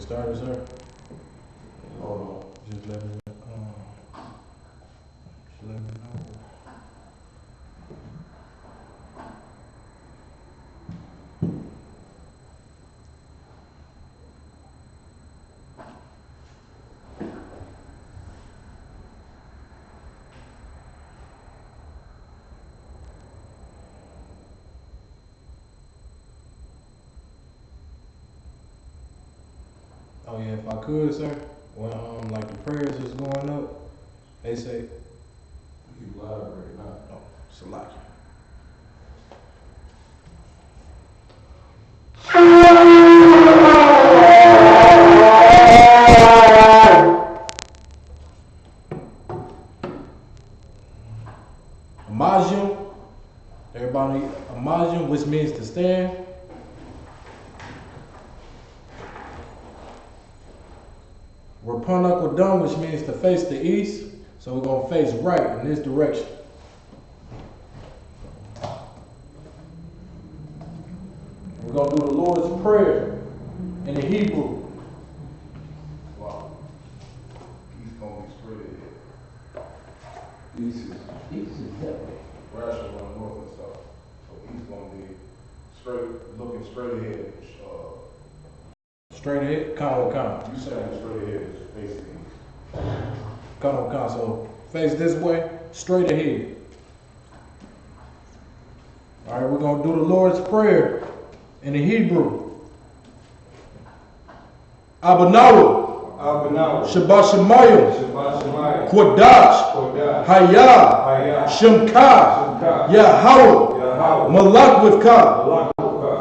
started, sir? Hold on. Just let me know. Oh yeah, if I could, sir, when like the prayers is going up, they say, You loud right now. oh, Salaki. Amajim, everybody, Amajim, which means to stand. Rapunak Wadam, which means to face the east. So we're going to face right in this direction. We're going to do the Lord's Prayer in the Hebrew. Wow. He's going to be straight ahead. East is heavy. Rational on north and south. So he's going to be straight, looking straight ahead. Straight ahead, count. You saying straight ahead is facing east. Count. So face this way, straight ahead. All right, we're going to do the Lord's Prayer in the Hebrew. Abanawa, Shabbat Shemayim, Kodash, Hayah, Shemka, Yahweh, Malak with Ka,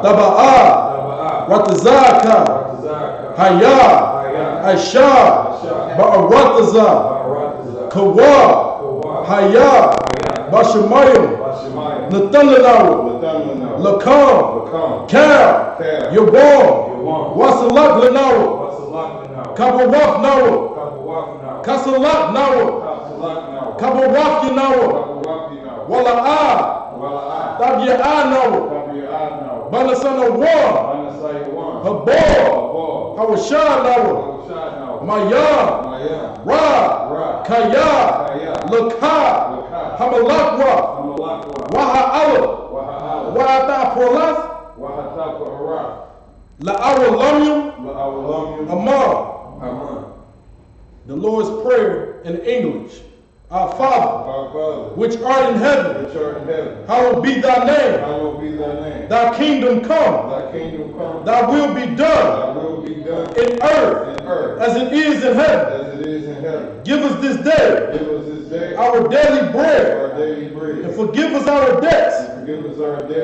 Taba'ah, Ratazaka, Hayah, Aisha, Ba'arataza, Kawa, Hayah, Bashamayim, Nathanahu, Lakam, Kal, Yabam, Wasalak Lanawa, Kabawaf Nawa, Kasalak Nawa, Kabawaf Yanawa, Wala'ah, Tabi'ah Nawa, Banasana War, Habor, Hawashah Nawa, Maya, Ra, Kaya, Laka, Hamalakwa, Waha'ala, Wahata Polas, La'awa Lamyam, Amar. The Lord's Prayer in English. Our Father, which art in heaven, hallowed be thy name. Thy kingdom come. Thy will be done in earth as it is in heaven. Give us this day our daily bread, and forgive us our debts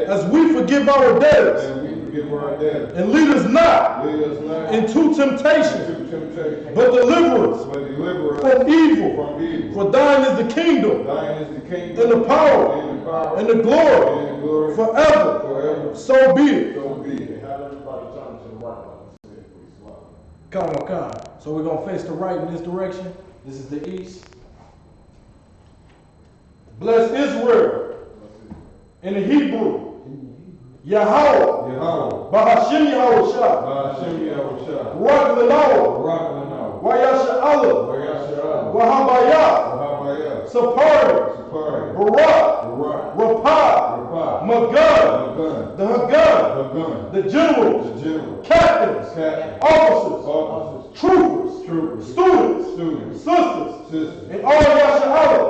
as we forgive our debtors. And lead us not into temptation, but deliver us from evil. For thine is the kingdom, and the power, and the glory, forever. So be it. Come on. So we're going to face the right in this direction. This is the east. Bless Israel in the Hebrew. Yahweh, Bahashim Yahushua, Barak Lanawa, Wayasha Allah, Wahabaya, Sapari, Barak, Rapah, Magad, the Hagad, the generals, captains, officers, troopers, students, sisters, and all Yasha Allah,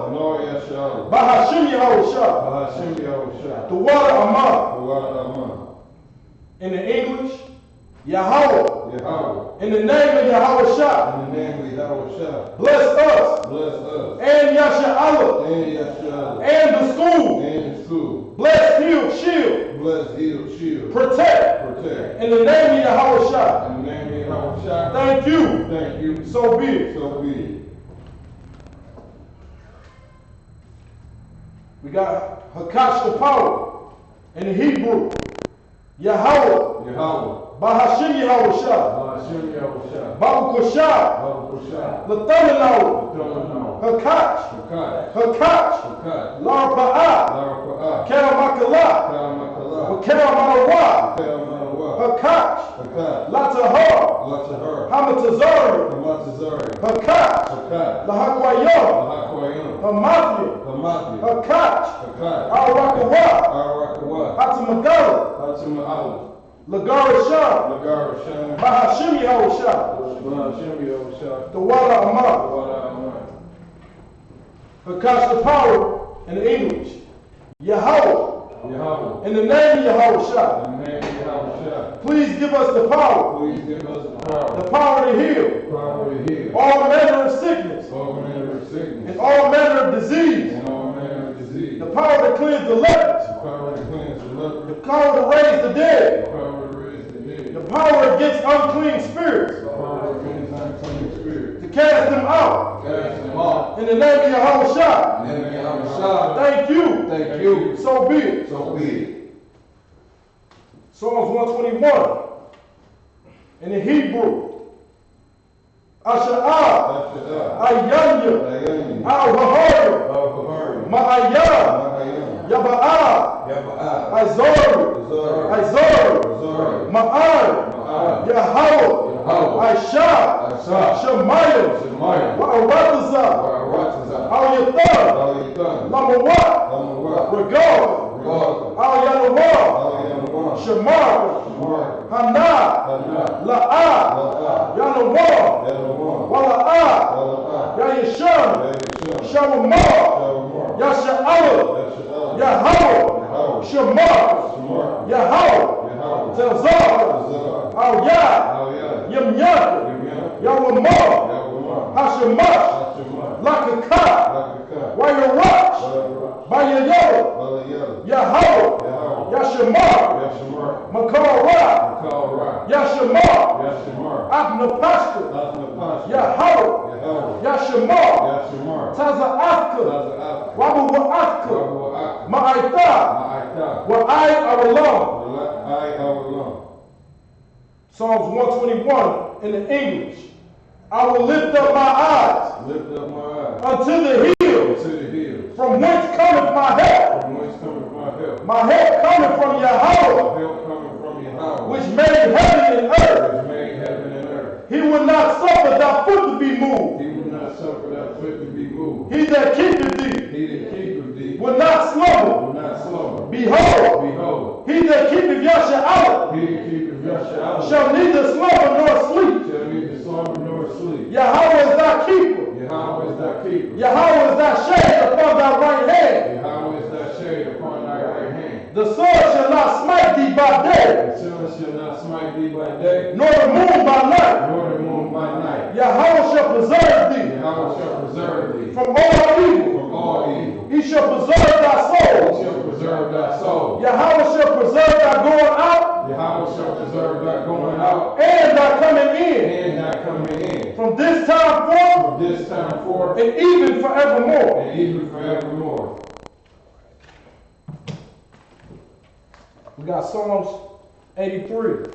Bahashim Yahushua, the water Amah. In the English, Yahweh. In the name of Yahweh Shah. Bless us. And Yasha Allah. And the school. Bless, heal, shield. Protect. In the name of Yahweh Shah. Thank you. So be it. We got Hakash the power. In the Hebrew, Yahweh, Bahashim Yahushua, Barukoshah, Lathamanahu, Hakach, Larpa'ah, Karamakalah, Karamarawa, Hakach, Latahar, Hamatazari, Hakat, Lahakwayam, Hamathia, Hakach, Al-Rakawah, Hatamagala, Lagarashah, Bahashim Yahushah, the Wala Amar, Hakash the power in the English, Yahweh, in the name of Yahushah. Please give us the power. The power to heal. All manner of sickness. And all manner of disease. The power to cleanse the lepers. The power to raise the dead. The power against unclean spirits. To cast them out. In the name of Yahushah. Thank you. So be it. Psalms 121. In the Hebrew. Asha'ah. Ayanya. Al-Hahaya. Ma'ayah. Yaba'ah. Azor. Ma'ar. Yahweh. Aisha. Shemayah. Wa'aratazah. Al-Yathar. Lamawat. Regard. Al-Yanawah. Shemar. Hana. La'ah. Yanawah. Wala'ah. Yayisham. Shamamah. Yasha'allah. Yahweh. Shemar. Yahweh. Telzah. Al-Yah. Yamyaka. Yawamah. Hashemash. Lakakah. Wayarach. Bayayah. Yahweh. Yashemar. Makarah. Yashemar. Abnapashka. Yahweh. Yashemar. Taza'afka. Wabu'afka. Ma'aitha. Wa'ai Awalam. Psalms 121 in the English. I will lift up my eyes unto the hills. From whence cometh my help? My help cometh from Yahweh, which made heaven and earth. He will not suffer thy foot to be moved. He that keepeth thee will not slumber. Behold, he that keepeth Yasha'allah shall neither slumber nor sleep. Yahweh is thy keeper. Yahweh is thy shade upon thy right hand. The sun shall not smite thee by day, nor the moon by night. Yahweh shall preserve thee from all evil. He shall preserve thy soul. Yahweh shall preserve thy going out. And thy coming in. From this time forth. And even forevermore. We got Psalms 83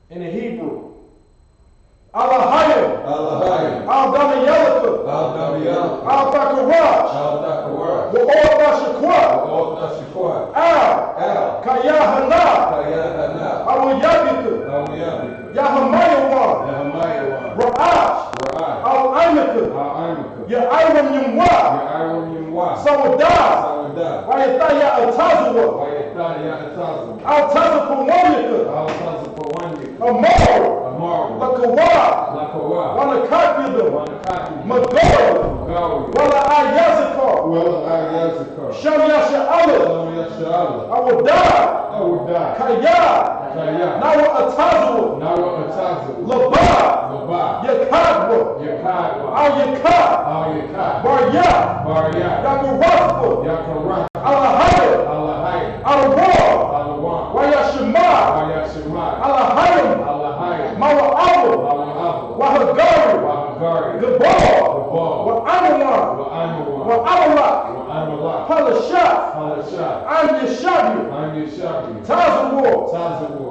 in the Hebrew. Alahayim. Al-Damayalaka. Al-Bakaraj. Wa'or-Bashakwat. Al-Kayahana. Al-Yabika. Yahamayawan. Ra'ash. Al-Aimaka. Ya'ayram Yimwa. Sawadah. Wayataya Al-Tazwa. Al-Tazapawanyaka. Amar. Lakawah. Wanakakidam. Magor. Wala Ayazakar. Sham Yasha'allah. I will die. Kaya. Nawa Atazwa. Labah. Yakadwa. Al-Yakad. Baryah. Yakarafwa. Alahayim. Alawah. Wayashemah. Alahayim. Mawa'awa. Wahagari. Gabar. Wa'anawan. Wa'amalak. Halashah. I'm Yeshabi. Tazawar.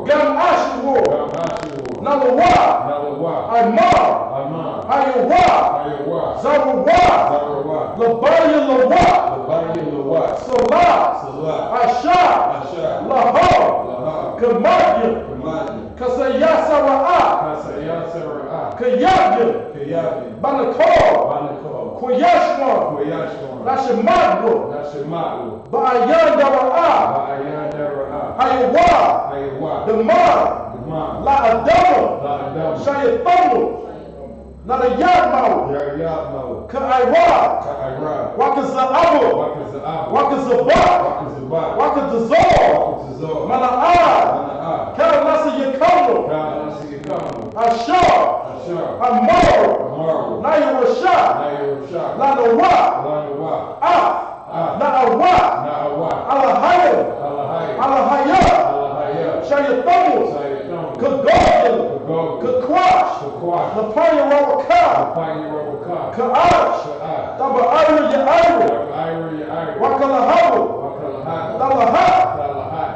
Gam Ashawar. Nalawah. Amar. Hayawah. Zawawah. Labaya Lawah. Salah. Asha. Lahar. Kamadya. Kasayasara'ah. Banakol. Kuyashwan. Nashimatlu. Ba'ayandara'a. Hayawa. Demand. La'adama. Shayathamu. Nadayatmau. Ka'ayra. Wakaza'abu. Wakazabat. Wakazazor. Mana'ad. Kalanasa Yakono. Ashar. Amaro. Nayarashah. Lanawa. Na'awa. Alahaya. Shayathamu. Kagogil. Kakwash. Lapanya Rawaka. Ka'ash. Taba'ayru. Wakalahabu. Talaha.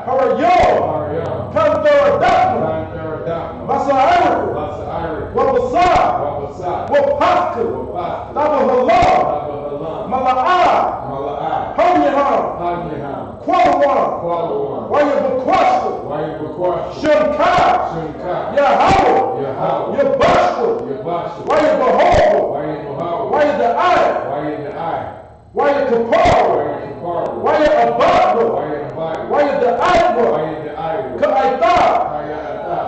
Harayo. Kandaradakma. Basa'ayru. Wabasa. Wapaka. Tabahalam. Mala'ah. Hanyaham. Qualawan. Wayabakwashta. Shemkai. Yahawah. Yabashta. Wayabahoba. Wayada'ai. Wayakapara. Wayabadra. Wayada'ai. Ka'aita.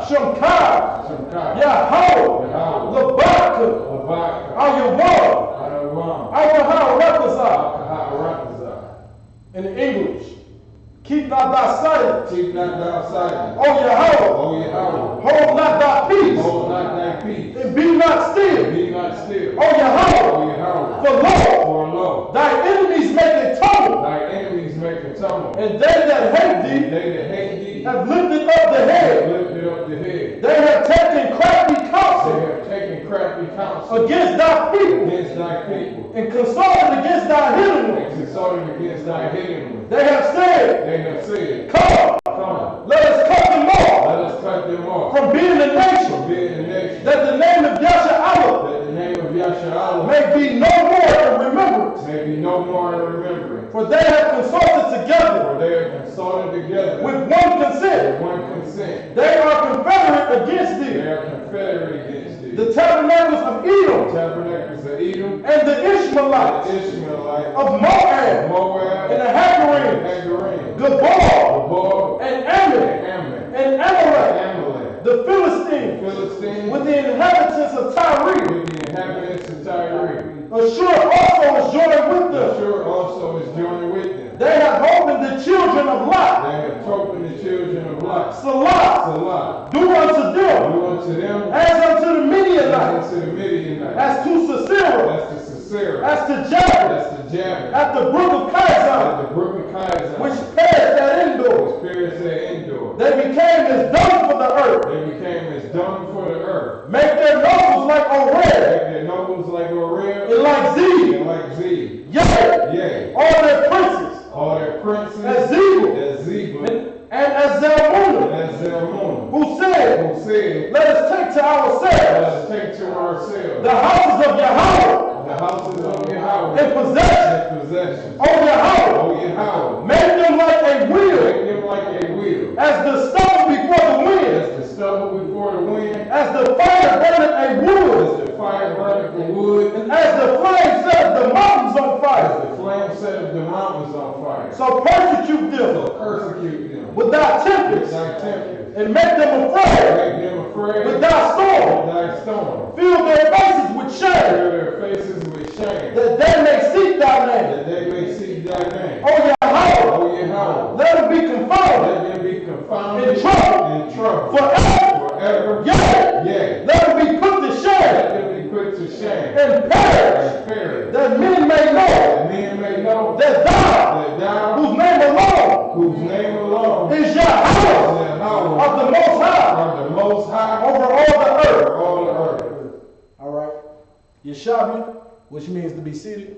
Shemkai. Yahawah. Labaka. Ayawa. Ayaha. In English, keep not thy silence. O Yahweh. Hold not thy peace. And be not still. O Yahweh. For lo, thy enemies make a tumult. And they that hate thee have lifted up the head. They have taken crafty counsel against thy people. And consulted against thy hidden ones. They have said, Come, let us cut them off from being a nation, that the name of Yashar'Allah may be no more in remembrance. For they have consulted together with one consent. They are confederate against thee. The Tabernacles of Edom, and the Ishmaelites of Moab, and the Hagarim, Gabal, and Ammon, and Amalek, the Philistines, with the inhabitants of Tyre. Ashur also is joined with them. They have opened the children of Lot. Salah. Do unto them as unto the Midianites, as to Sisera, as to Jabin, at the brook of Kizon, which perished at Endor. They became as dung for the earth. Make their nobles like Oreb, and like Zeb. Yea, all their princes, as Zebul, and as Zalmunna, who said, let us take to ourselves the houses of Yahweh, in possession. O Yahweh, make them like a wheel, as the stubble before the wind, as the fire burneth a wood, and as the flame setteth the mountains on fire. So persecute them with thy tempest, and make them afraid with thy storm. Fill their faces with shame, that they may seek thy name. O Yahweh, let them be confounded, in trouble, forever. Yea, let them be put to shame, and perish, that men may know that thou, whose name alone is Yahweh, of the Most High, over all the earth. All right. Yeshabi, which means to be seated.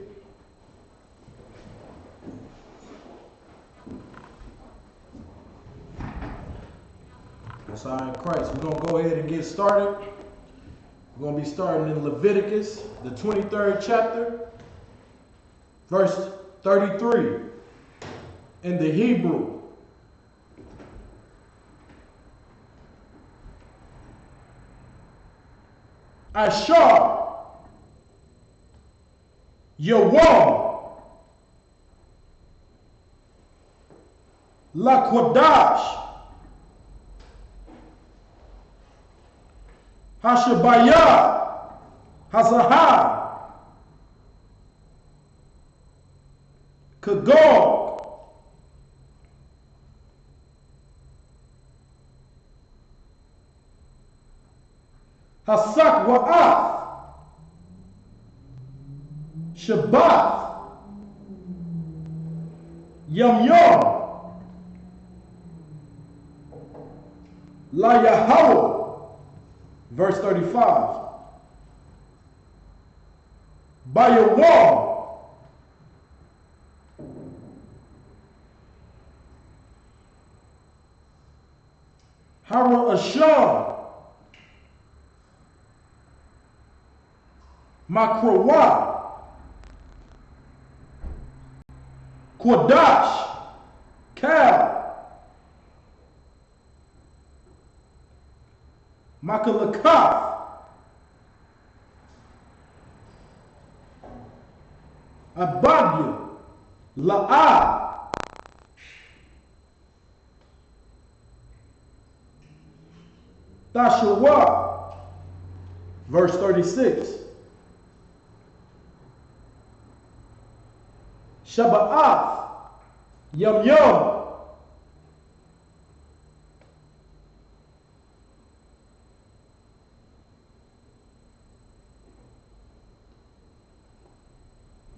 That's all right, Christ. We're going to go ahead and get started. We're going to be starting in Leviticus, the 23rd chapter, verse 33 in the Hebrew. Ashar, Yawam, Lakodash, Hashabaya, Hazahai, Kagog, Hasak Wa'ath, Shabbat, Yum Yum, La Yahweh, verse 35. By your wall, Hara Asham, Makrowa, Kodash, Kal, Makalakaf, Abadya, La'ah, Tashawa, verse 36. Shaba'ath, Yum Yum,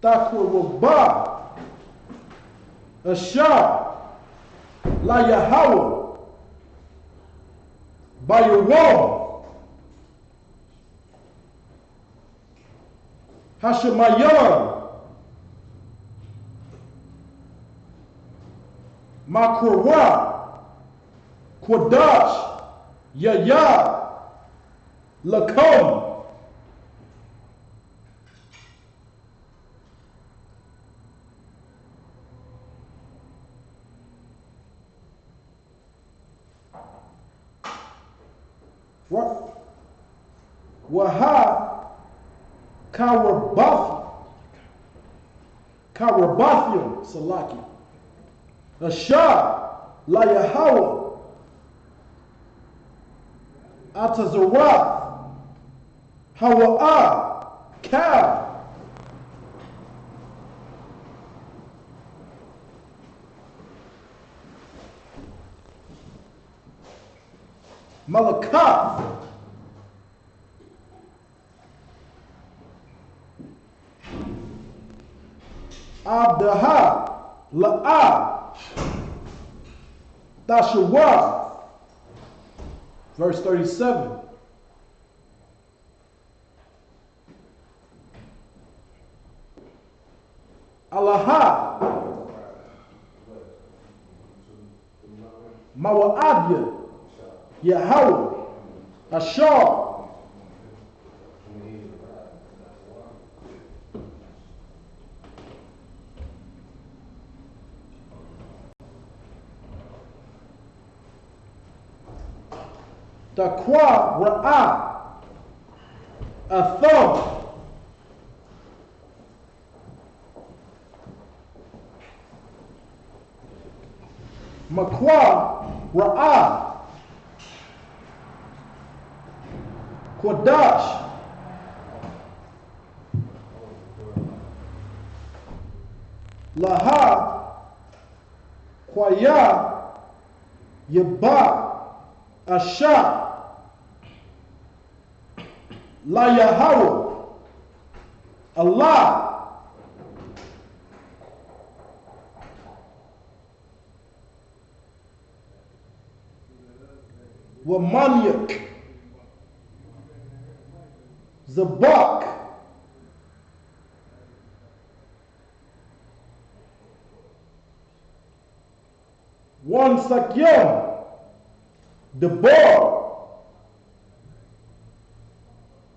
Takwabah, Ashar, La Yahweh, by your wall, Hashemayan, Makrowa, Kodash, Yaya, Lakom, Waha, Karabathium, Salaki, Ashar, La Yahweh, Atazarath, Hawa'ah, Kal, Malakath, Abdaha, La'ah, Tashawa, verse 37. Alaha, Mawa'adya, Yahweh, Ashar, Takwa Ra'ah, Atham, Makwa Ra'ah, Kodash, Laha, Kwaya, Yaba, Asha, La Yahweh, Allah, Wamanyak, Zabak, One Sakyam, Debar,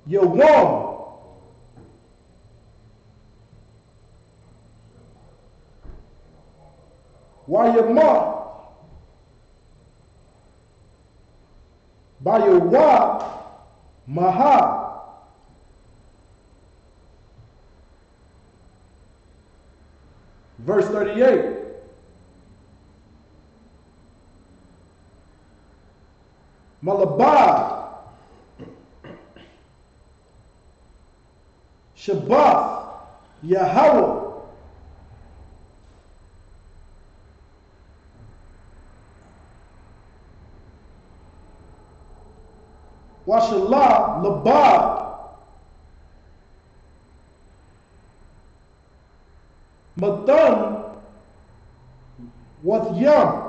Yawam, Wayama, Bayawa, Maha, Verse 38. Malabad, Shabbath, Yahweh, Washalah, Labad, Matan, Wath-Yam,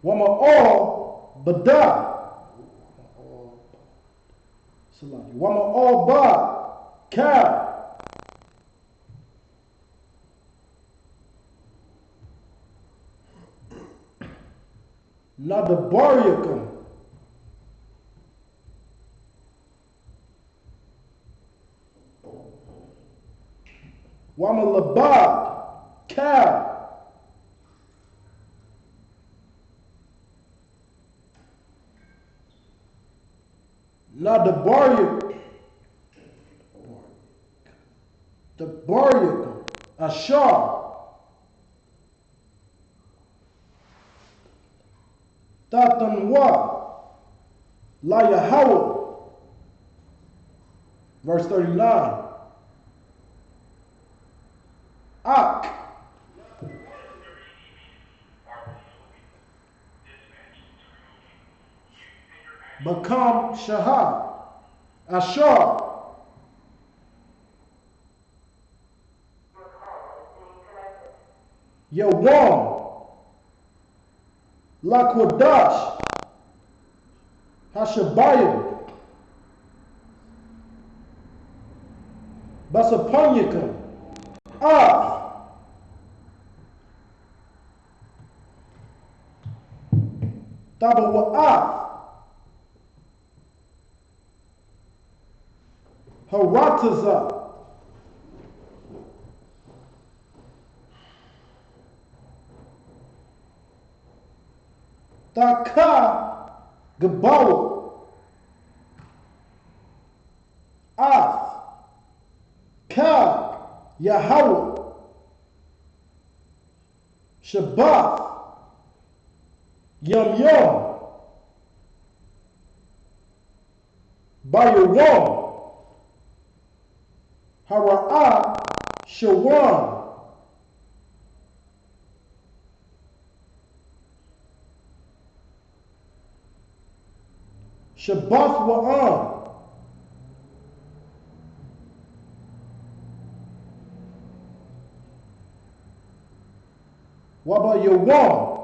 Wama'al, Badah, Wama'al, Ba, Kal, Nadabariakum, Wamalabad, Kal, Nadabariakum, Dabariakum, Ashar, Tatanwa, La Yahweh. Verse 39. Ak, Bakam Shahad, Ashar, Yawam, Lakwadash, Hashabayim, Basapanyakam, Ah, Tabawa'ah, Harataza, Taka, Gabawa, Ath, Ka, Yahweh, Shabbath, Yum Yum, Bayawam, Hara'ah, Shawan, Shabbath Wa'an, Wabayawam,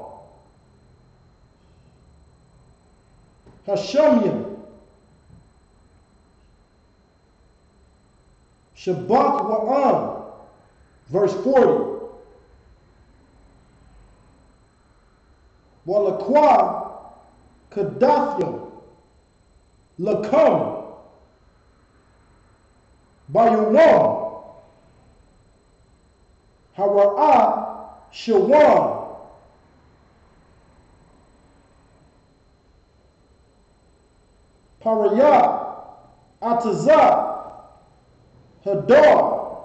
Hashamyam, Shabbat Wa'an, verse 40. Walakwa, Kadathyam, Lakam, Bayawam, Hara'ah, Shawan, Parayah, Atazah, Hadar,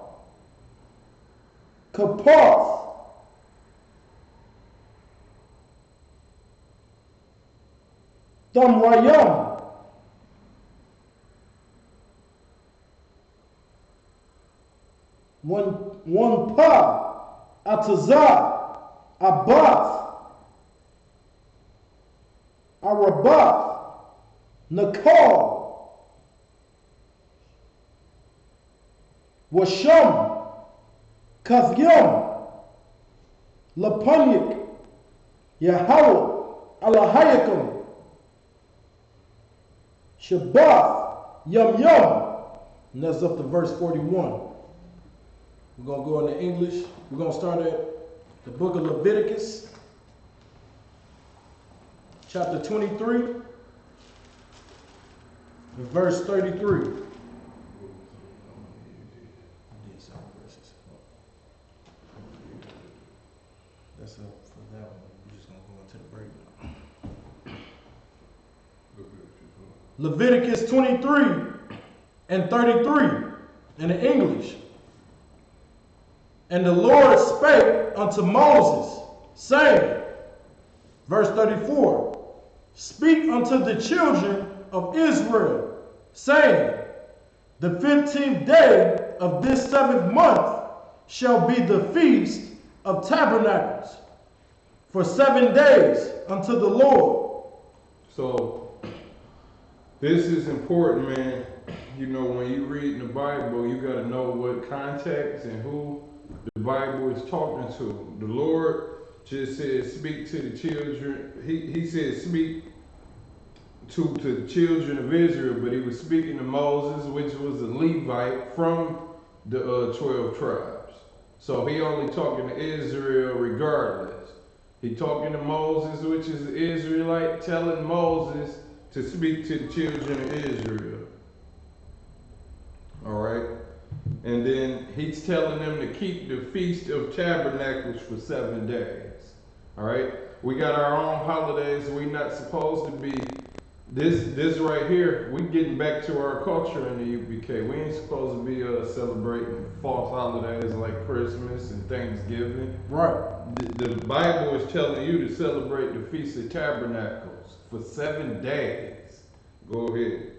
Kapath, Damrayam, one Pa, Atazah, Abath, Arabath, Nakal, Washam, Kathyam, Lapanyak, Yahweh, Alahayakam, Shabbath, Yum Yum. And that's up to verse 41. We're going to go into English. We're going to start at the book of Leviticus, chapter 23, verse 33. That's up for that one. We're just going to go into the breakdown. Leviticus 23, and 33 in the English. And the Lord spake unto Moses, saying, verse 34, speak unto the children of Israel, saying, the 15th day of this 7th month shall be the feast of tabernacles, for 7 days unto the Lord. So, this is important, man. You know, when you read the Bible, you got to know what context and who the Bible is talking to. The Lord just said, speak to the children. He said, speak to the children of Israel, but he was speaking to Moses, which was a Levite from the 12 tribes. So he only talking to Israel regardless. He talking to Moses, which is an Israelite, telling Moses to speak to the children of Israel. All right. And then he's telling them to keep the Feast of Tabernacles for 7 days. All right. We got our own holidays. We're not supposed to be this right here. We getting back to our culture in the UPK. We ain't supposed to be celebrating false holidays like Christmas and Thanksgiving. Right. The Bible is telling you to celebrate the Feast of Tabernacles for 7 days. Go ahead.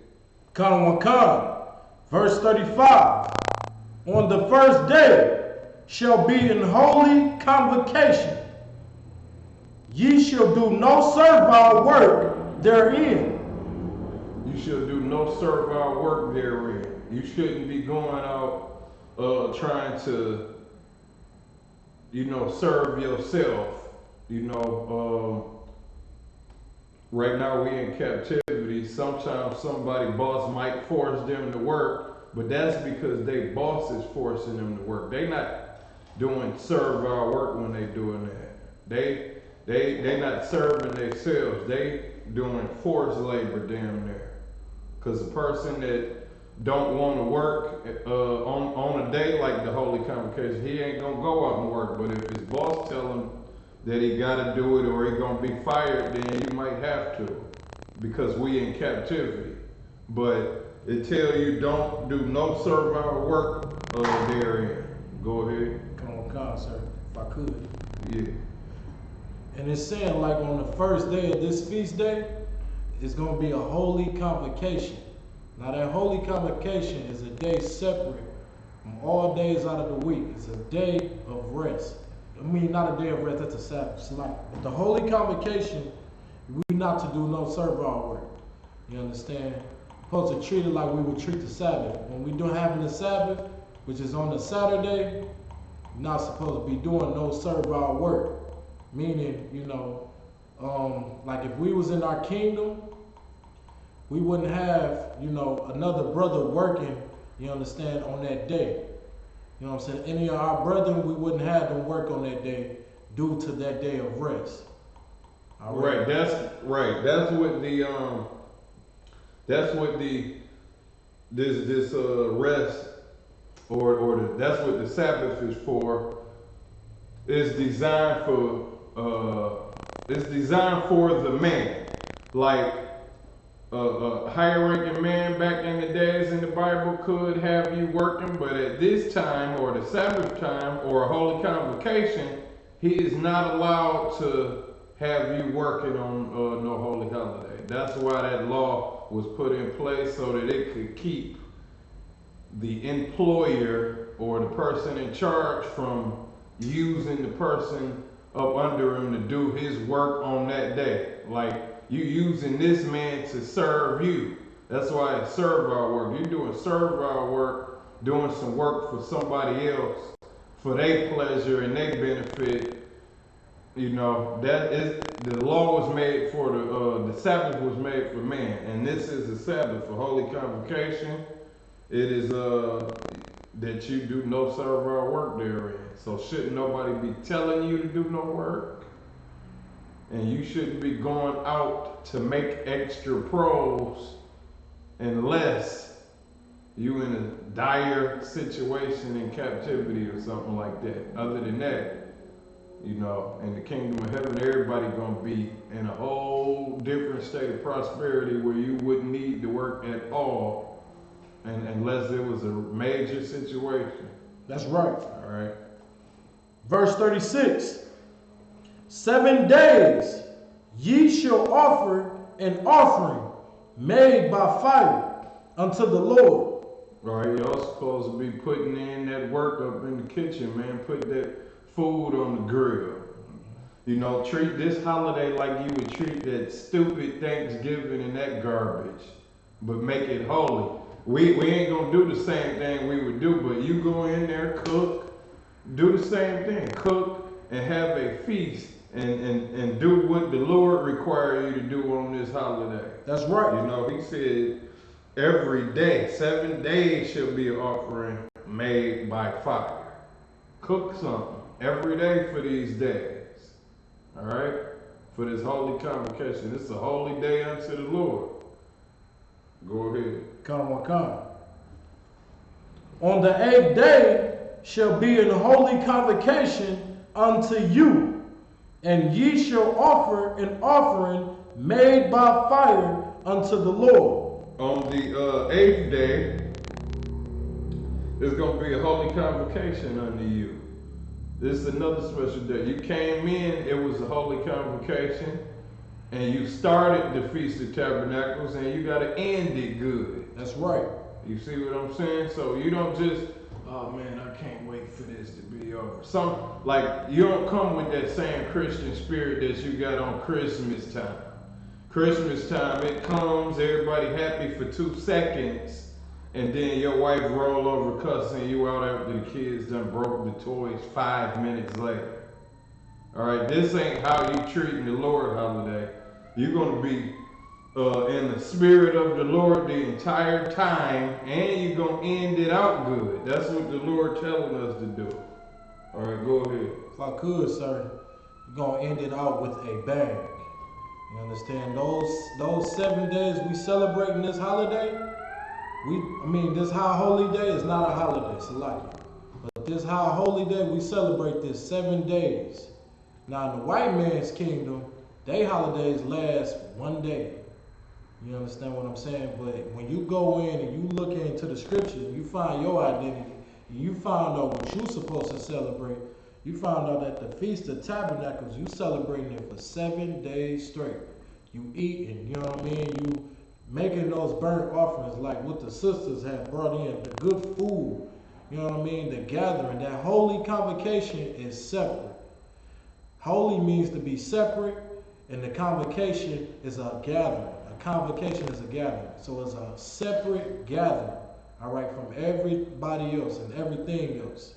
Verse 35. On the first day shall be an holy convocation. Ye shall do no servile work therein. You shall do no servile work therein. You shouldn't be going out trying to, serve yourself. Right now we in captivity. Sometimes somebody boss might force them to work, but that's because they boss is forcing them to work. They not doing servile work when they doing that. They not serving themselves. They doing forced labor damn near. Because a person that don't want to work on a day like the Holy Convocation, he ain't gonna go out and work. But if his boss tell him that he gotta do it or he gonna be fired, then you might have to, because we in captivity. But it tell you don't do no servile work therein. Go ahead. Come on, sir, if I could. Yeah. And it's saying like on the first day of this feast day, it's going to be a holy convocation. Now that holy convocation is a day separate from all days out of the week. It's a day of rest. I mean, not a day of rest, that's a Sabbath. But the holy convocation, we not to do no servile work. You understand? We're supposed to treat it like we would treat the Sabbath. When we don't having the Sabbath, which is on a Saturday, we're not supposed to be doing no servile work. Meaning, like if we was in our kingdom, we wouldn't have, another brother working, you understand, on that day. You know what I'm saying? Any of our brethren, we wouldn't have them work on that day due to that day of rest. Right. That's right. That's what this rest that's what the Sabbath is for. It's designed for the man. Like a higher ranking man back in the days in the Bible could have you working, but at this time or the Sabbath time or a holy convocation, he is not allowed to have you working on no holy holiday. That's why that law was put in place, so that it could keep the employer or the person in charge from using the person up under him to do his work on that day. Like, you using this man to serve you. That's why it's servile work. You're doing servile work, doing some work for somebody else for their pleasure and their benefit. That is, the law was made for the Sabbath was made for man, and this is the Sabbath for holy convocation. It is that you do no servile work therein. So shouldn't nobody be telling you to do no work? And you shouldn't be going out to make extra pros unless you in a dire situation in captivity or something like that. Other than that, in the kingdom of heaven, everybody gonna be in a whole different state of prosperity where you wouldn't need to work at all And unless it was a major situation. That's right. All right. Verse 36. 7 days ye shall offer an offering made by fire unto the Lord. All right, y'all supposed to be putting in that work up in the kitchen, man. Put that food on the grill. You know, treat this holiday like you would treat that stupid Thanksgiving and that garbage, but make it holy. We ain't gonna do the same thing we would do, but you go in there, cook, do the same thing, cook and have a feast and do what the Lord requires you to do on this holiday. That's right. You know, he said every day, 7 days shall be an offering made by fire. Cook something every day for these days. All right? For this holy convocation. This is a holy day unto the Lord. Go ahead. Come on. On the 8th day shall be an holy convocation unto you, and ye shall offer an offering made by fire unto the Lord. On the 8th day, there's going to be a holy convocation unto you. This is another special day. You came in, it was a holy convocation, and you started the Feast of Tabernacles, and you got to end it good. That's right. You see what I'm saying? So you don't just, oh man, I can't wait for this to be over. You don't come with that same Christian spirit that you got on Christmas time. Christmas time, it comes, everybody happy for 2 seconds, and then your wife roll over cussing you out after the kids done broke the toys 5 minutes later. All right, this ain't how you treating the Lord holiday. You're going to be in the spirit of the Lord the entire time, and you're going to end it out good. That's what the Lord telling us to do. All right, go ahead. If I could, sir, you're going to end it out with a bang. You understand? Those 7 days we celebrating this holiday, this high holy day is not a holiday, it's a lucky. But this high holy day, we celebrate this 7 days. Now in the white man's kingdom, they holidays last 1 day. You understand what I'm saying? But when you go in and you look into the scriptures, you find your identity, and you find out what you're supposed to celebrate. You found out that the Feast of Tabernacles, you celebrating it for 7 days straight. You eating, you know what I mean? You making those burnt offerings like what the sisters have brought in, the good food, you know what I mean? The gathering, that holy convocation is separate. Holy means to be separate, and the convocation is a gathering. A convocation is a gathering. So it's a separate gathering, all right, from everybody else and everything else.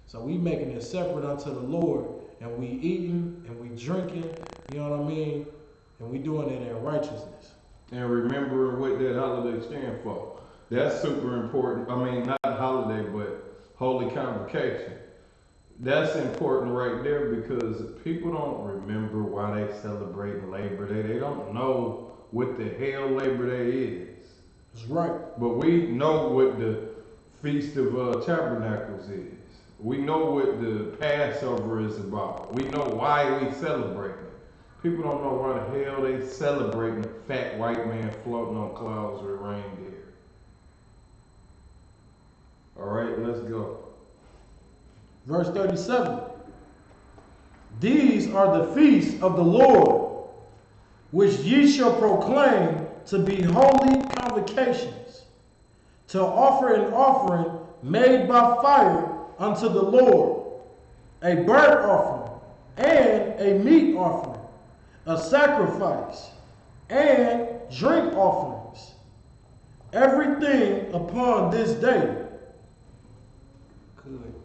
So we making it separate unto the Lord, and we eating and we drinking, you know what I mean? And we doing it in righteousness. And remembering what that holiday stands for. That's super important. Not holiday, but holy convocation. That's important right there because people don't remember why they celebrate Labor Day. They don't know what the hell Labor Day is. That's right. But we know what the Feast of Tabernacles is. We know what the Passover is about. We know why we celebrate it. People don't know why the hell they celebrating a fat white man floating on clouds with reindeer. All right, let's go. Verse 37. These are the feasts of the Lord, which ye shall proclaim to be holy convocations, to offer an offering made by fire unto the Lord, a burnt offering and a meat offering, a sacrifice and drink offerings, everything upon this day. Good.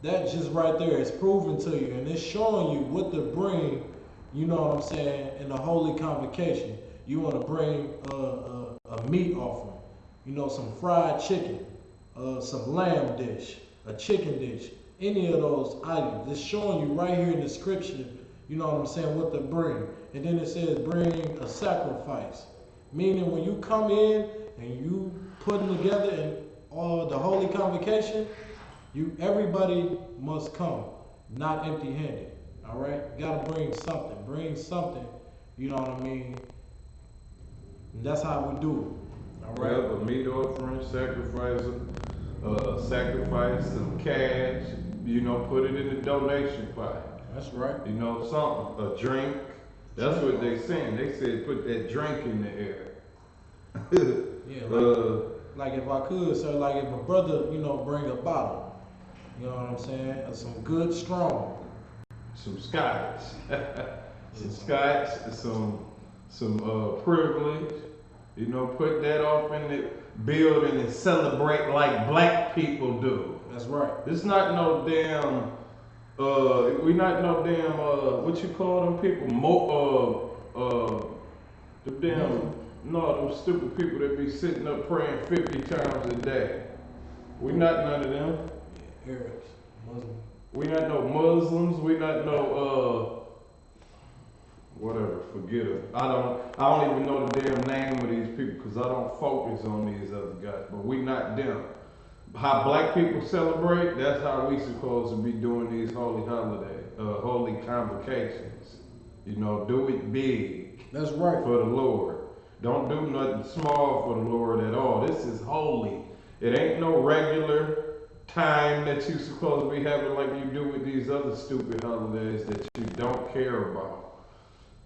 That just right there is proven to you, and it's showing you what to bring, you know what I'm saying, in the holy convocation. You want to bring a meat offering, you know, some fried chicken, some lamb dish, a chicken dish, any of those items. It's showing you right here in the scripture, you know what I'm saying, what to bring. And then it says bring a sacrifice, meaning when you come in and you putting together in the holy convocation, everybody must come, not empty-handed. All right, gotta bring something. Bring something. You know what I mean? And that's how we do it. All right. Yeah, a meat offering, sacrifice some cash, put it in the donation pot. That's right. Something, a drink. That's what they saying. They said put that drink in the air. Yeah, like if I could, sir, like if a brother, bring a bottle, you know what I'm saying? Some good strong. Some scotch. Some scotch, some privilege. Put that off in the building and celebrate like black people do. That's right. It's not no damn we not no damn what you call them people? The damn no, them stupid people that be sitting up praying 50 times a day. We not none of them. Yeah, Arabs, Muslims. We not no Muslims. We not no whatever. Forget it. I don't even know the damn name of these people because I don't focus on these other guys. But we not them. How black people celebrate, that's how we supposed to be doing these holy holidays, holy convocations. Do it big. That's right. For the Lord. Don't do nothing small for the Lord at all. This is holy. It ain't no regular time that you supposed to be having like you do with these other stupid holidays that you don't care about.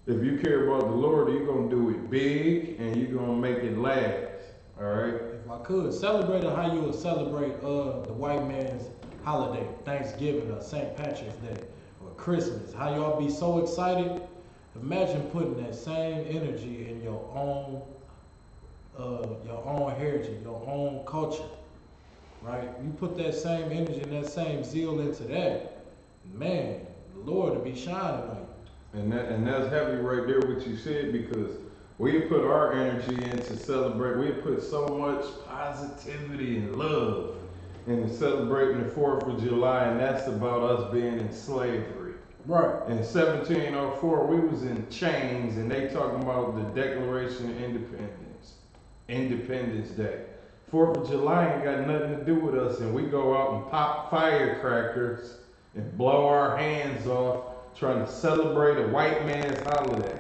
If you care about the Lord, you're going to do it big and you're going to make it last. All right? If I could, celebrate how you would celebrate the white man's holiday, Thanksgiving or St. Patrick's Day or Christmas. How y'all be so excited. Imagine putting that same energy in your own heritage, your own culture, right? You put that same energy and that same zeal into that, man, the Lord will be shining on you. And that's heavy right there what you said, because we put our energy into celebrate. We put so much positivity and love into celebrating the 4th of July, and that's about us being in slavery. Right. In 1704, we was in chains, and they talking about the Declaration of Independence Day. 4th of July ain't got nothing to do with us, and we go out and pop firecrackers and blow our hands off trying to celebrate a white man's holiday.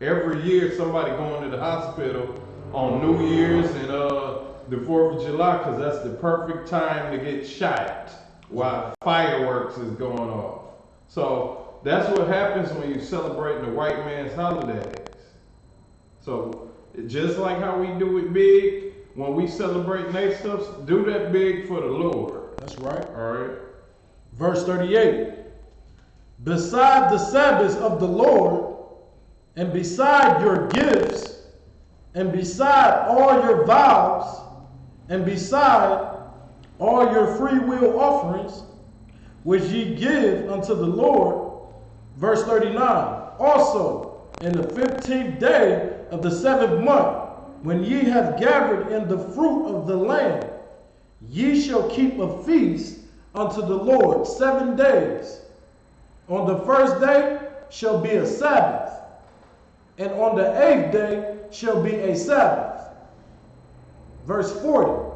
Every year, somebody going to the hospital on New Year's and the 4th of July, because that's the perfect time to get shot while fireworks is going off. So that's what happens when you're celebrating the white man's holidays. So just like how we do it big, when we celebrate their stuff, do that big for the Lord. That's right. All right. Verse 38. Beside the Sabbaths of the Lord, and beside your gifts, and beside all your vows, and beside all your free will offerings, which ye give unto the Lord. Verse 39. Also, in the 15th day of the 7th month, when ye have gathered in the fruit of the land, ye shall keep a feast unto the Lord 7 days. On the first day shall be a Sabbath, and on the 8th day shall be a Sabbath. Verse 40.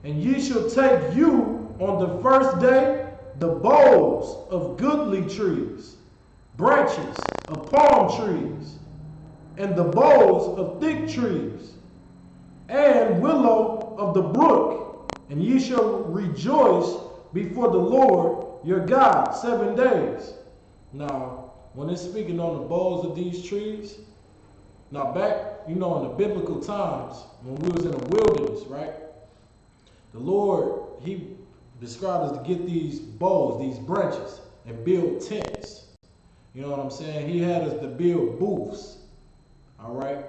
And ye shall take you on the first day the boughs of goodly trees, branches of palm trees, and the boughs of thick trees, and willow of the brook, and ye shall rejoice before the Lord your God 7 days. Now, when it's speaking on the boughs of these trees, now back, in the biblical times, when we was in the wilderness, right? The Lord, he described us to get these boughs, these branches, and build tents. You know what I'm saying? He had us to build booths. All right?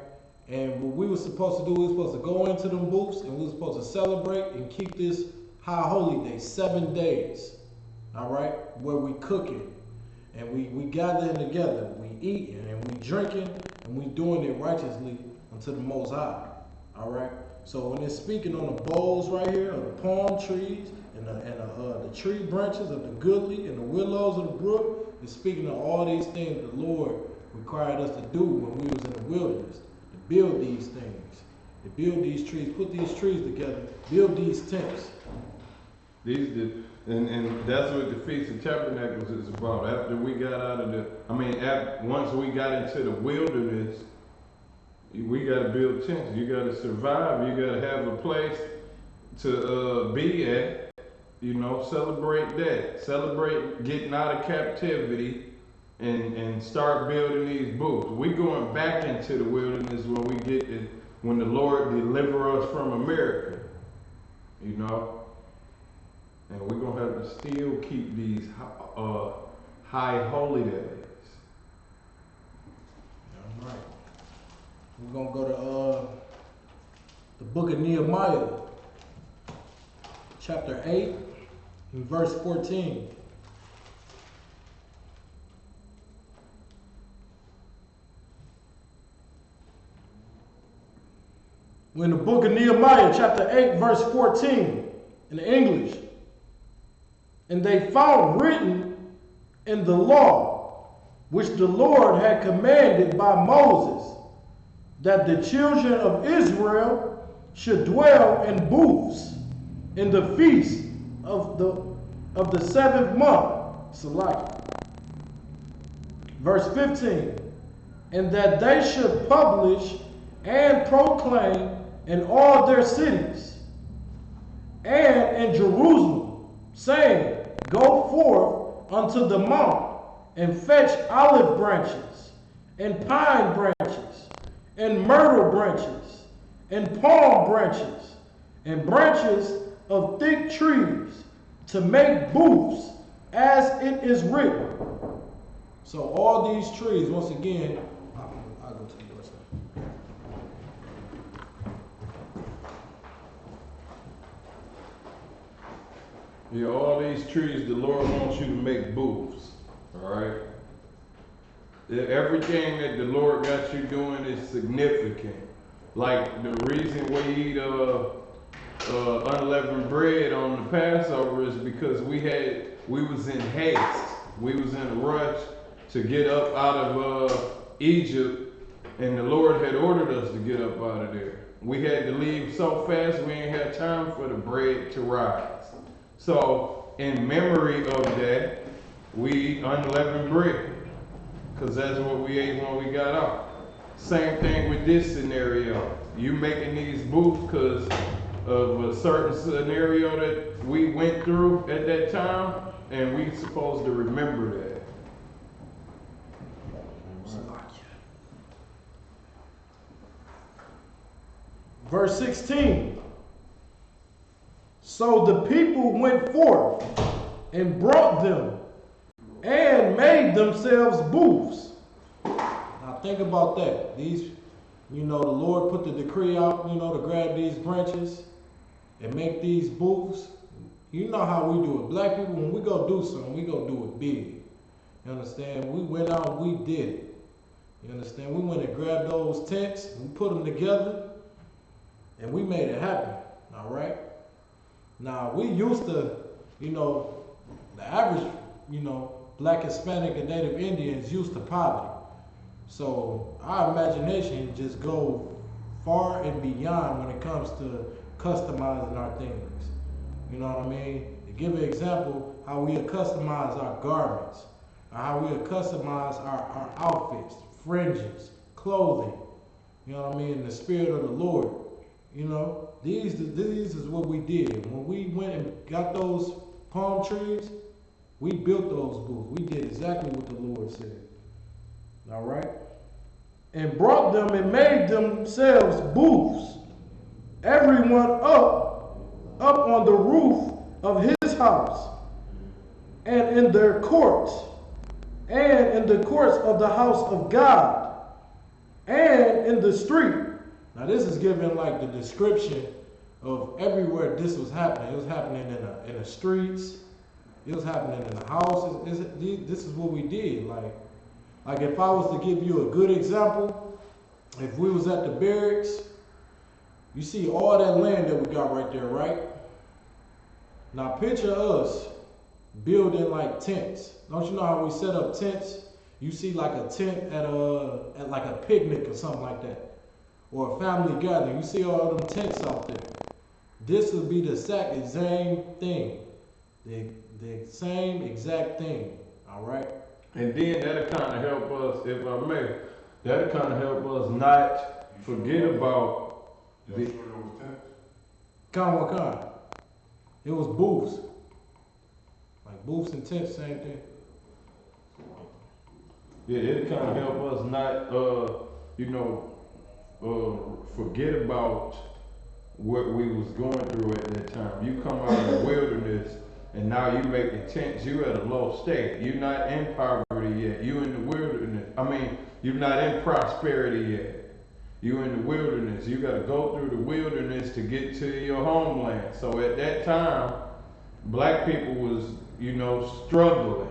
And what we were supposed to do, we were supposed to go into them booths, and we were supposed to celebrate and keep this high holy day, 7 days. All right? Where we cooking, and we gathering together, we eating, and we drinking, and we doing it righteously unto the Most High. All right? So when it's speaking on the boughs right here, of the palm trees, and the tree branches of the goodly, and the willows of the brook, it's speaking of all these things the Lord required us to do when we was in the wilderness. To build these things, to build these trees, put these trees together, build these tents. And that's what the Feast of Tabernacles is about. After we got out of once we got into the wilderness, We got to build tents. You got to survive. You got to have a place to be at. You know, celebrate that. Celebrate getting out of captivity and start building these booths. We going back into the wilderness when we get it, when the Lord deliver us from America. You know, and we're gonna have to still keep these high holy days. All right. We're gonna go to the book of Nehemiah, chapter 8, and verse 14. We're in the book of Nehemiah, chapter 8, verse 14, in English. And they found written in the law, which the Lord had commanded by Moses, that the children of Israel should dwell in booths in the feast of the seventh month, Salaki. Verse 15, and that they should publish and proclaim in all their cities and in Jerusalem, saying, go forth unto the mount and fetch olive branches and pine branches and myrtle branches and palm branches and branches of thick trees to make booths as it is written. So all these trees, once again, I'll go to the other side. Yeah, all these trees, the Lord wants you to make booths. All right. Everything that the Lord got you doing is significant. Like the reason we eat unleavened bread on the Passover is because we was in haste. We was in a rush to get up out of Egypt, and the Lord had ordered us to get up out of there. We had to leave so fast we ain't had time for the bread to rise. So in memory of that, we eat unleavened bread, because that's what we ate when we got out. Same thing with this scenario. You making these booths because of a certain scenario that we went through at that time, and we supposed to remember that. Verse 16. So the people went forth and brought them and made themselves booths. Now think about that. These, the Lord put the decree out, to grab these branches and make these booths. You know how we do it. Black people, when we go do something, we go do it big. You understand? We went out, we did it. You understand? We went and grabbed those tents, we put them together, and we made it happen. All right? Now, we used to, the average, Black, Hispanic, and Native Indians used to poverty. So our imagination just go far and beyond when it comes to customizing our things. You know what I mean? To give an example, how we customize our garments, or how we customize our outfits, fringes, clothing. You know what I mean? In the spirit of the Lord. These is what we did. When we went and got those palm trees, we built those booths. We did exactly what the Lord said. All right? And brought them and made themselves booths, everyone up on the roof of his house, and in their courts, and in the courts of the house of God, and in the street. Now this is giving like the description of everywhere this was happening. It was happening in the streets. It was happening in the houses. This is what we did. Like if I was to give you a good example, if we was at the barracks, you see all that land that we got right there, right? Now picture us building like tents. Don't you know how we set up tents? You see like a tent at like a picnic or something like that, or a family gathering. You see all them tents out there. This would be the same thing, the same exact thing. All right. And then that'll kind of help us, if I may, that'll kind of help us not forget about Y'all sure there was tents? What kind? It was booths. Like booths and tents, same thing. Yeah, it kind of help us not, forget about what we was going through at that time. You come out of the wilderness and now you making tents, you at a low state. You're not in poverty yet. You in the wilderness. You're not in prosperity yet. You in the wilderness. You gotta go through the wilderness to get to your homeland. So at that time, black people was, struggling.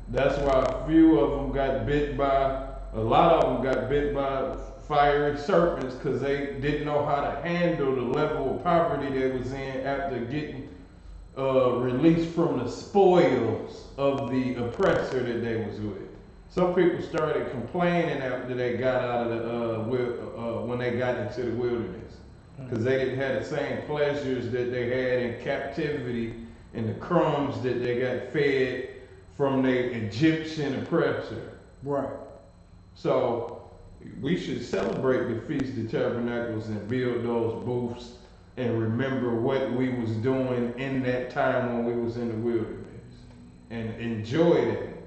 That's why a few of them got bit by, a lot of them got bit by fiery serpents because they didn't know how to handle the level of poverty they was in after getting released from the spoils of the oppressor that they was with. Some people started complaining after they got out of when they got into the wilderness because they didn't have the same pleasures that they had in captivity and the crumbs that they got fed from the Egyptian oppressor. Right. So we should celebrate the Feast of Tabernacles and build those booths and remember what we was doing in that time when we was in the wilderness and enjoy it.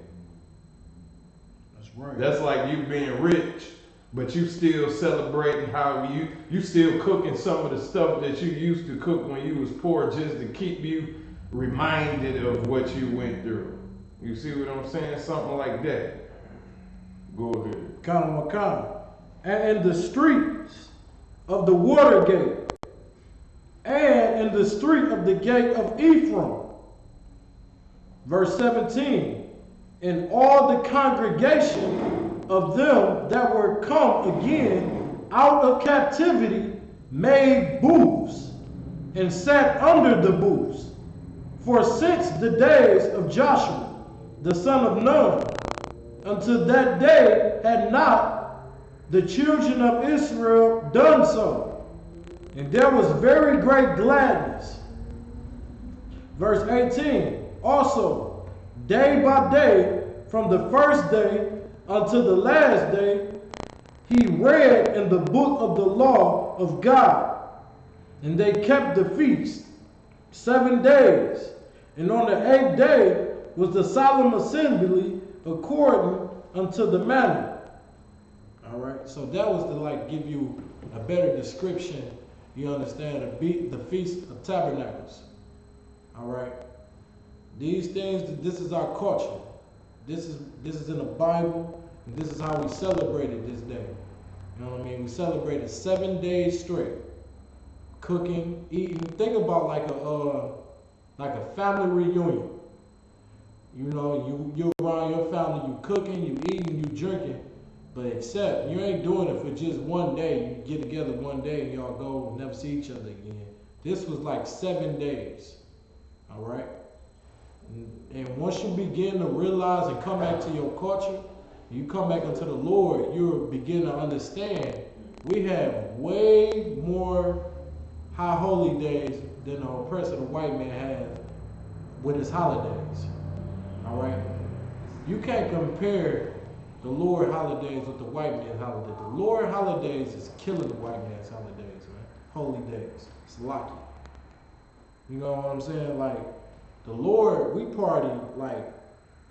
That's right. That's like you being rich, but you still celebrating how you still cooking some of the stuff that you used to cook when you was poor just to keep you reminded of what you went through. You see what I'm saying? Something like that. Go ahead. And in the streets of the water gate, and in the street of the gate of Ephraim. Verse 17, and all the congregation of them that were come again out of captivity made booths, and sat under the booths. For since the days of Joshua, the son of Nun, until that day had not the children of Israel done so. And there was very great gladness. Verse 18, also, day by day, from the first day until the last day, he read in the book of the law of God. And they kept the feast 7 days. And on the 8th day was the solemn assembly according unto the manner. All right, so that was to give you a better description. You understand the Feast of Tabernacles. All right, these things. This is our culture. This is in the Bible, and this is how we celebrated this day. You know what I mean? We celebrated 7 days straight, cooking, eating. Think about like a family reunion. You know, you around your family, you cooking, you eating, you drinking, but except you ain't doing it for just one day. You get together one day and y'all go and never see each other again. This was like 7 days, all right? And once you begin to realize and come back to your culture, you come back into the Lord, you'll begin to understand we have way more high holy days than the oppressor, the white man, has with his holidays. All right? You can't compare the Lord holidays with the white man's holidays. The Lord holidays is killing the white man's holidays, man. Holy days. It's lucky. You know what I'm saying? Like, the Lord, we party,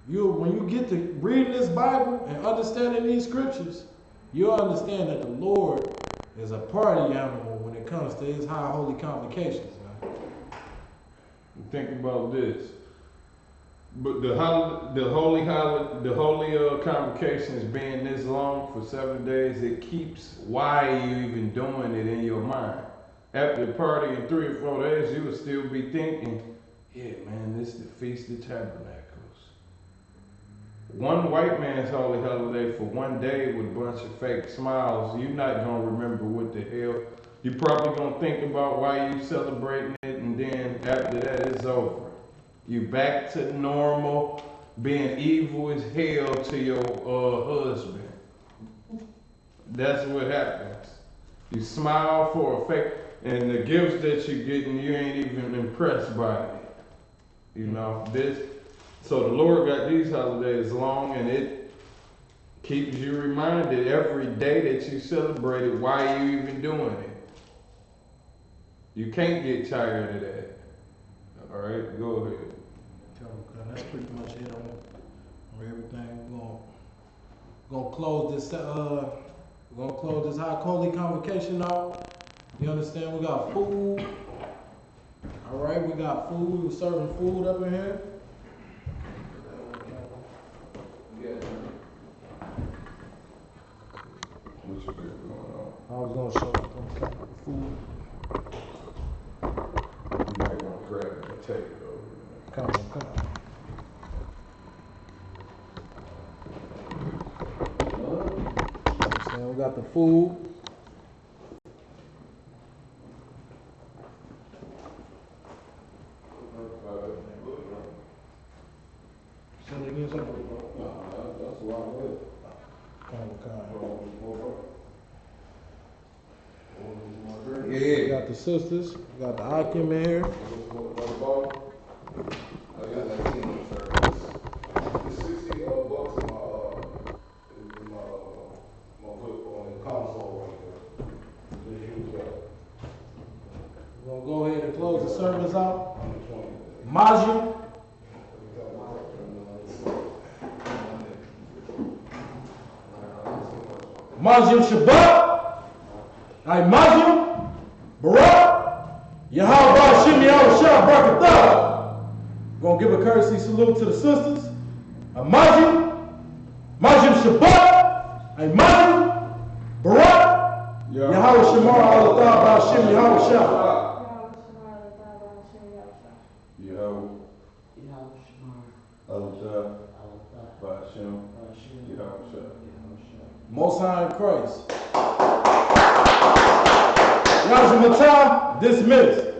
when you get to reading this Bible and understanding these scriptures, you'll understand that the Lord is a party animal when it comes to his high holy convocations, man. Think about this. But the holy convocations being this long for 7 days, it keeps why you even doing it in your mind. After the party in 3 or 4 days, you will still be thinking, yeah, man, this is the Feast of Tabernacles. One white man's holy holiday for 1 day with a bunch of fake smiles, you're not going to remember what the hell. You're probably going to think about why you celebrating it, and then after that, it's over. You back to normal, being evil as hell to your husband. That's what happens. You smile for a fake, and the gifts that you're getting, you ain't even impressed by it. You know, so the Lord got these holidays long, and it keeps you reminded every day that you celebrate it, why you even doing it. You can't get tired of that. All right, go ahead. That's pretty much it on everything. We're gonna close this. We're gonna close this high holy convocation out. You understand? We got food. All right, we got food. We're serving food up in here. What you got going on? I was gonna show you the food. You might want to grab it and take it over. Come on. We got the food. Say it again, sir. That's a lot of it. We got the sisters. We got the Akim in here. I got that team service. It's $60 in my good on the console right there. Just use that. We're gonna go ahead and close the service out. On the 20th. Majim. Majim Shabbat. Ay Majim. Barak. Yahweh Hashem Yahweh Shah Barakatah. Gonna give a courtesy salute to the sisters. Majim. Majim Shabbat. Ay Majim. Barak. Yahweh Shemar Allah Hashem Yahweh Shah. Most High in Christ. Yahweh Matah, dismissed.